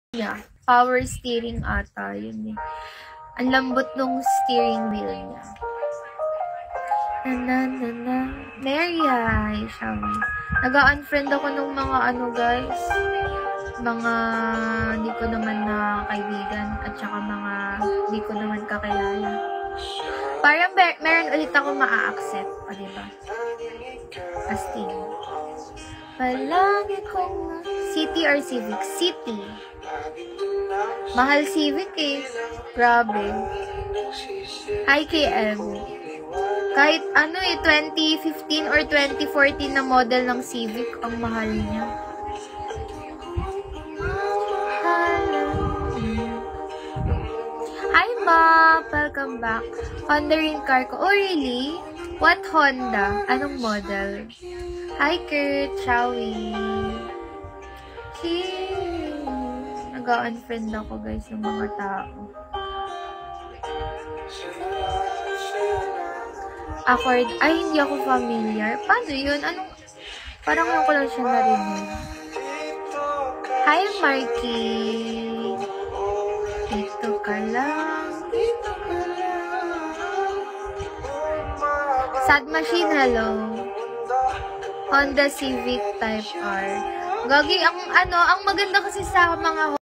niya. Power steering ata. Yun eh. Ang lambot nung steering wheel niya. Mary, hi, shall we? Nag-unfriend ako nung mga ano, guys. Mga hindi ko naman na kaibigan. At saka mga hindi ko naman kakilala. Parang meron ulit ako maa-accept. O, diba? Astig. Palagi kong City or Civic? City. Mahal Civic eh. Grabe. Hi, KM. Kahit ano eh, 2015 or 2014 na model ng Civic, ang mahal niya. Hi, Ma! Welcome back. Honda rin car ko. Oh, really? What Honda? Anong model? Hi, Kurt. Shall we? Nag-unfriend ako, guys, ng mga tao. Accord. Ay, hindi ako familiar. Paano yun? Anong... Parang ako lang siya narinig. Hi, Marky. Dito ka lang. Dito ka lang. Sad Machine, hello. Honda Civic Type R. Gagi, ang maganda kasi sa mga